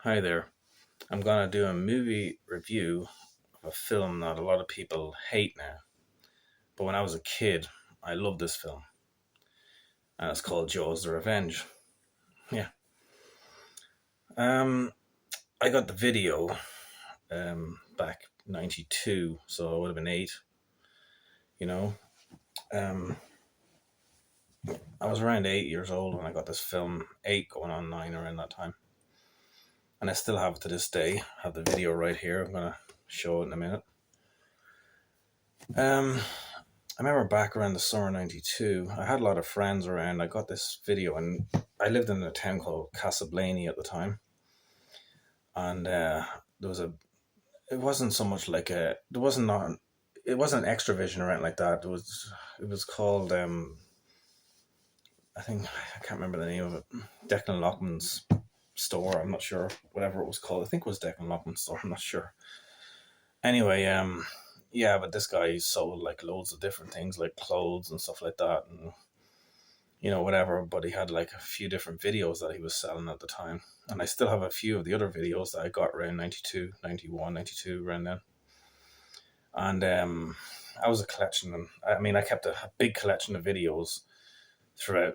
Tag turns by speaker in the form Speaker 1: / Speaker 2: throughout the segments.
Speaker 1: Hi there. I'm gonna do a movie review of a film that a lot of people hate now. But when I was a kid, I loved this film. And it's called Jaws the Revenge. Yeah. Um I got the video back 92, so I would have been 8, you know. Um I was around 8 years old when I got this film, 8 going on 9 around that time. And I still have it to this day. I have the video right here. I'm gonna show it in a minute. Um I remember back around the summer '92, I had a lot of friends around. I got this video, and I lived in a town called Casablanca at the time. And there was a, it wasn't so much like there wasn't not, it wasn't an extra vision or anything like that. It was called, I think, I can't remember the name of it, Declan Lockman's store. I'm not sure, whatever it was called. I think it was Declan Lockman's store. I'm not sure. Anyway, yeah, but this guy sold like loads of different things, like clothes and stuff like that, and whatever. But he had like a few different videos that he was selling at the time. And I still have a few of the other videos that I got around 92, 91, 92, around then. And I was a collection. And I mean, I kept a big collection of videos throughout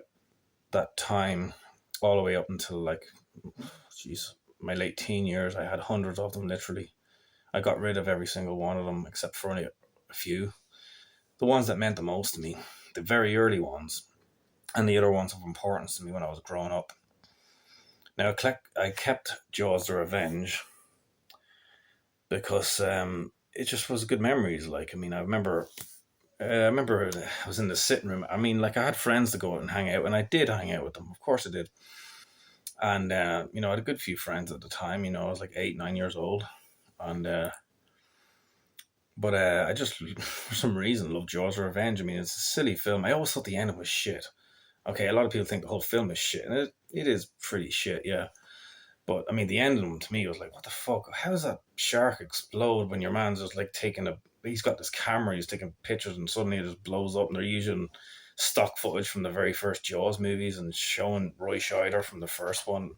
Speaker 1: that time, all the way up until like, geez, my late teen years. I had hundreds of them, literally. I got rid of every single one of them except for only a few. The ones that meant the most to me, the very early ones, and the other ones of importance to me when I was growing up. Now, I kept Jaws the Revenge because it just was good memories. Like, I mean, I remember I was in the sitting room. I mean, like, I had friends to go out and hang out, and I did hang out with them. Of course I did. And, I had a good few friends at the time. I was like 8, 9 years old. And, but I just, for some reason, love Jaws the Revenge. I mean, it's a silly film. I always thought the ending was shit. Okay, a lot of people think the whole film is shit, and it is pretty shit, yeah. But I mean, the ending to me was like, what the fuck? How does that shark explode when your man's just like he's got this camera, he's taking pictures, and suddenly it just blows up, and they're using stock footage from the very first Jaws movies and showing Roy Scheider from the first one.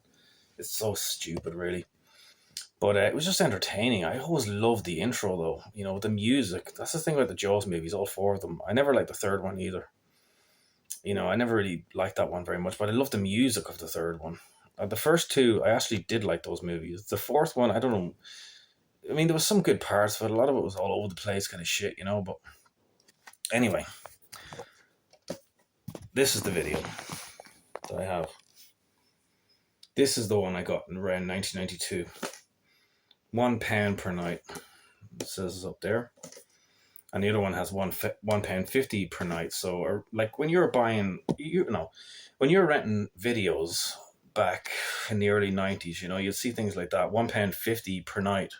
Speaker 1: It's so stupid, really. But it was just entertaining. I always loved the intro, though. The music. That's the thing about the Jaws movies, all four of them. I never liked the third one either. I never really liked that one very much, but I loved the music of the third one. The first two, I actually did like those movies. The fourth one, I don't know. I mean, there was some good parts, but a lot of it was all over the place, kind of shit. But anyway, this is the video that I have. This is the one I got in around 1992. £1 per night. It says it's up there. And the other one has £1.50 per night. So, like when you're buying, when you're renting videos back in the early 90s, you'd see things like that, £1.50 per night.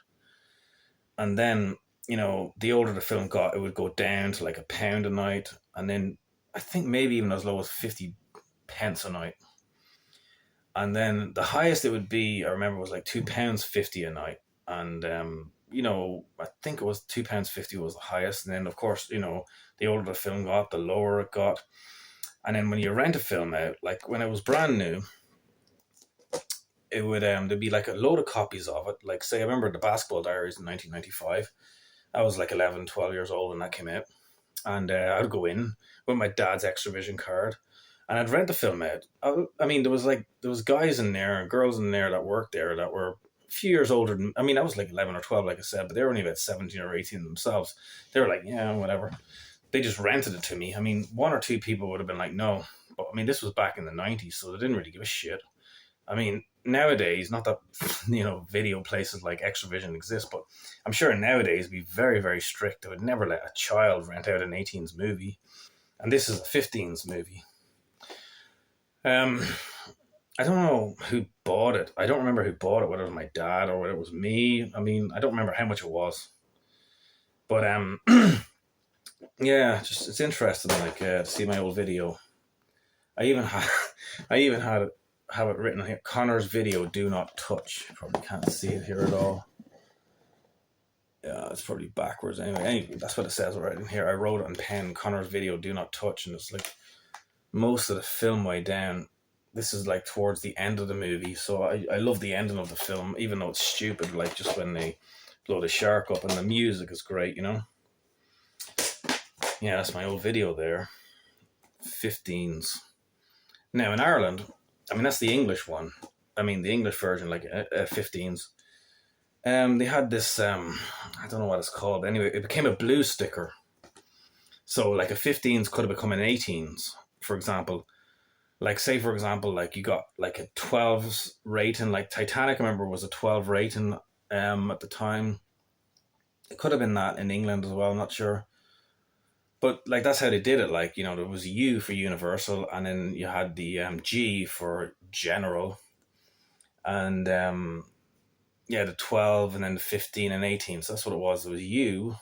Speaker 1: And then, the older the film got, it would go down to like £1 a night. And then I think maybe even as low as 50 pence a night. And then the highest it would be, I remember, was like £2.50 a night. And, I think it was £2.50 was the highest. And then, of course, the older the film got, the lower it got. And then when you rent a film out, like when it was brand new, it would there'd be like a load of copies of it. Like, say, I remember The Basketball Diaries in 1995. I was like 11, 12 years old when that came out. And I'd go in with my dad's Extravision card, and I'd rent the film out. I mean, there was guys in there and girls in there that worked there that were a few years older than. I mean, I was like 11 or 12, like I said, but they were only about 17 or 18 themselves. They were like, yeah, whatever. They just rented it to me. I mean, one or two people would have been like, no, but I mean, this was back in the 90s, so they didn't really give a shit. I mean, nowadays, not that video places like Extravision exist, but I'm sure nowadays it'd be very, very strict. They would never let a child rent out an 18's movie, and this is a 15's movie. I don't know who bought it. I don't remember who bought it. Whether it was my dad or whether it was me. I mean, I don't remember how much it was, but yeah, just it's interesting, like to see my old video. I even had, I even had it have it written here. Connor's video, do not touch. You probably can't see it here at all. Yeah, it's probably backwards anyway. That's what it says right in here. I wrote it on pen, Connor's video, do not touch, and it's like most of the film way down. this is like towards the end of the movie, so I love the ending of the film, even though it's stupid, like just when they blow the shark up, and the music is great, you know. Yeah, that's my old video there. 15s. Now in Ireland, I mean that's the English one. I mean the English version, like 15s. They had this. I don't know what it's called. Anyway, it became a blue sticker. So like a 15s could have become an 18s, for example. Like say for example, like you got like a 12s rating. Like Titanic, I remember, was a 12 rating. At the time, it could have been that in England as well. I'm not sure. But like that's how they did it. Like there was a U for Universal, and then you had the G for General, and yeah, the 12, and then the 15 and 18. So that's what it was. It was U,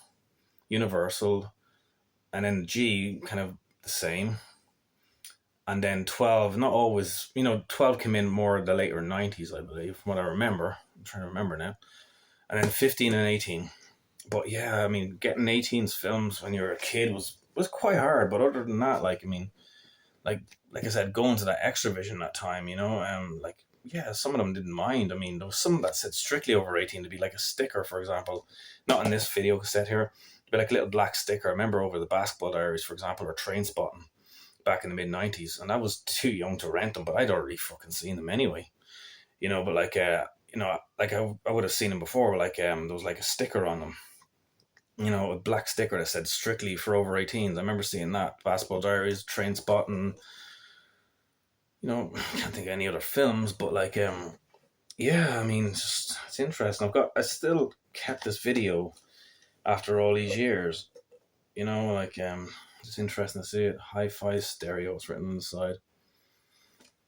Speaker 1: Universal, and then G, kind of the same. And then 12, not always, 12 came in more the later 90s, I believe, from what I remember. I'm trying to remember now. And then 15 and 18. But yeah, I mean, getting 18's films when you were a kid was quite hard. But other than that, like, I mean, like like I said, going to that Extravision that time, like, yeah, some of them didn't mind. I mean, there was some that said strictly over 18 to be like a sticker, for example. Not in this video cassette here, but like a little black sticker. I remember over the Basketball Diaries, for example, or Train Spotting back in the mid 90s, and I was too young to rent them, but I'd already fucking seen them anyway. But like like I would have seen them before, but like there was like a sticker on them, a black sticker that said strictly for over 18s. I remember seeing that. Basketball Diaries, Train Spotting, I can't think of any other films, but like yeah, I mean it's interesting. I still kept this video after all these years, like it's interesting to see it. Hi-Fi stereo, it's written on the side.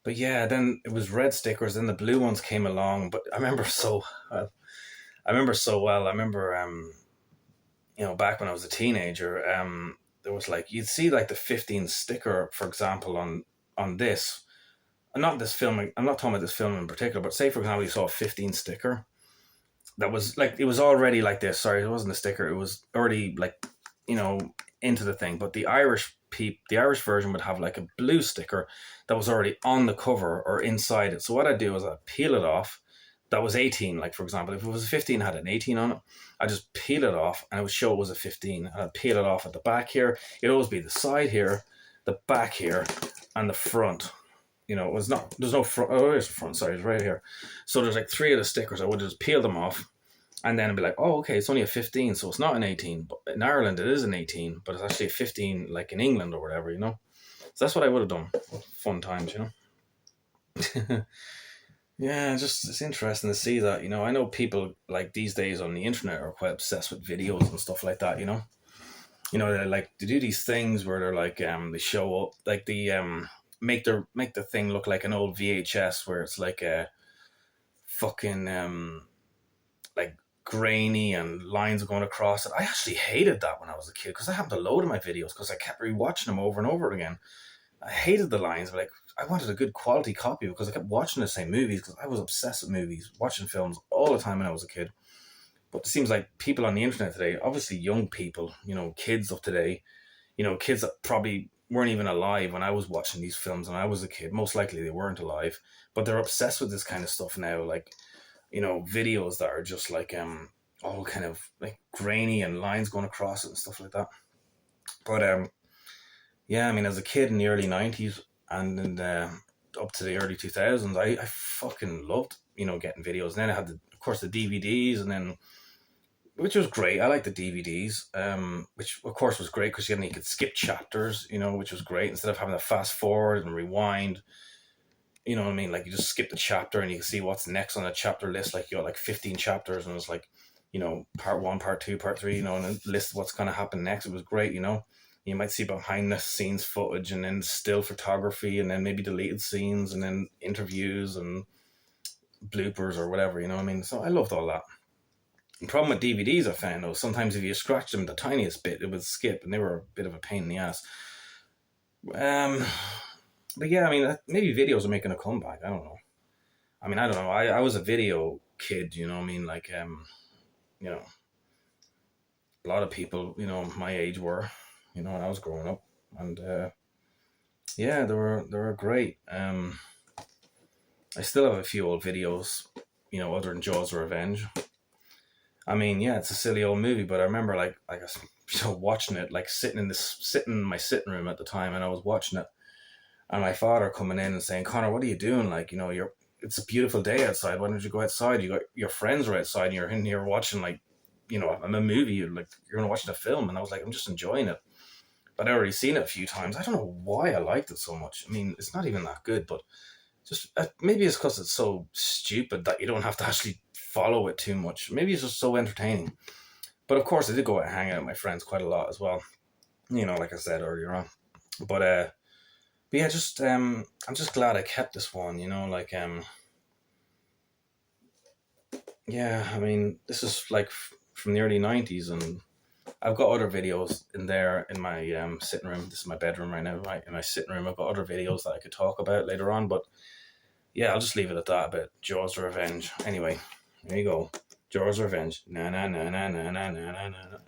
Speaker 1: But yeah, then it was red stickers, then the blue ones came along. But I remember so well. I remember back when I was a teenager, there was like you'd see like the 15 sticker, for example, on this. Not this film. I'm not talking about this film in particular, but say for example you saw a 15 sticker that was like it was already like this. Sorry, it wasn't a sticker. It was already like you know into the thing. But the Irish version would have like a blue sticker that was already on the cover or inside it. So what I'd do is I'd peel it off. That was 18. Like for example, if it was a 15, had an 18 on it, I just peel it off and I would show it was a 15. And I'd peel it off at the back here. It'd always be the side here, the back here, and the front. It was not. There's no front. Oh, there's the front. Sorry, it's right here. So there's like three of the stickers. I would just peel them off, and then I'd be like, oh, okay, it's only a 15, so it's not an 18. But in Ireland, it is an 18, but it's actually a 15, like in England or whatever. So that's what I would have done. Fun times. Yeah, it's interesting to see that. I know people like these days on the internet are quite obsessed with videos and stuff like that. They like to do these things where they're like they show up like the make the thing look like an old VHS where it's like a fucking like grainy and lines going across it. I actually hated that when I was a kid because I happened to load my videos because I kept rewatching them over and over again. I hated the lines, but like I wanted a good quality copy because I kept watching the same movies because I was obsessed with movies, watching films all the time when I was a kid. But it seems like people on the internet today, obviously young people, kids of today, kids that probably weren't even alive when I was watching these films when I was a kid. Most likely they weren't alive, but they're obsessed with this kind of stuff now. Like, videos that are just like all kind of like grainy and lines going across it and stuff like that. But yeah, I mean, as a kid in the early 90s and in up to the early 2000s, I fucking loved, getting videos. And then I had, of course, the DVDs, and then which was great. I liked the DVDs, which of course was great because you could skip chapters, which was great instead of having to fast forward and rewind. You know what I mean? Like you just skip the chapter and you can see what's next on the chapter list. Like you got like 15 chapters and it's like, part one, part two, part three, and it lists what's going to happen next. It was great, You might see behind the scenes footage and then still photography and then maybe deleted scenes and then interviews and bloopers or whatever, you know what I mean? So I loved all that. The problem with DVDs I found though, sometimes if you scratch them the tiniest bit, it would skip and they were a bit of a pain in the ass. But yeah, I mean, maybe videos are making a comeback. I don't know. I mean, I don't know. I was a video kid, you know what I mean? Like, a lot of people, my age were, when I was growing up. And yeah, they were great. I still have a few old videos, other than Jaws: Revenge. I mean, yeah, it's a silly old movie, but I remember like I watching it, like sitting in my sitting room at the time, and I was watching it, and my father coming in and saying, "Connor, what are you doing? Like, it's a beautiful day outside. Why don't you go outside? You got your friends are outside, and you're in here watching like, I'm a movie. You're watching a film." And I was like, "I'm just enjoying it." But I already seen it a few times. I don't know why I liked it so much. I mean, it's not even that good, but just maybe it's because it's so stupid that you don't have to actually follow it too much. Maybe it's just so entertaining. But of course, I did go out and hang out with my friends quite a lot as well. Like I said earlier on. But yeah, just I'm just glad I kept this one. Yeah, I mean, this is like from the early '90s, and I've got other videos in there in my sitting room. This is my bedroom right now, right? In my sitting room, I've got other videos that I could talk about later on. But yeah, I'll just leave it at that about Jaws: Revenge. Anyway, there you go. Jaws: Revenge. Na na na na na na na na na.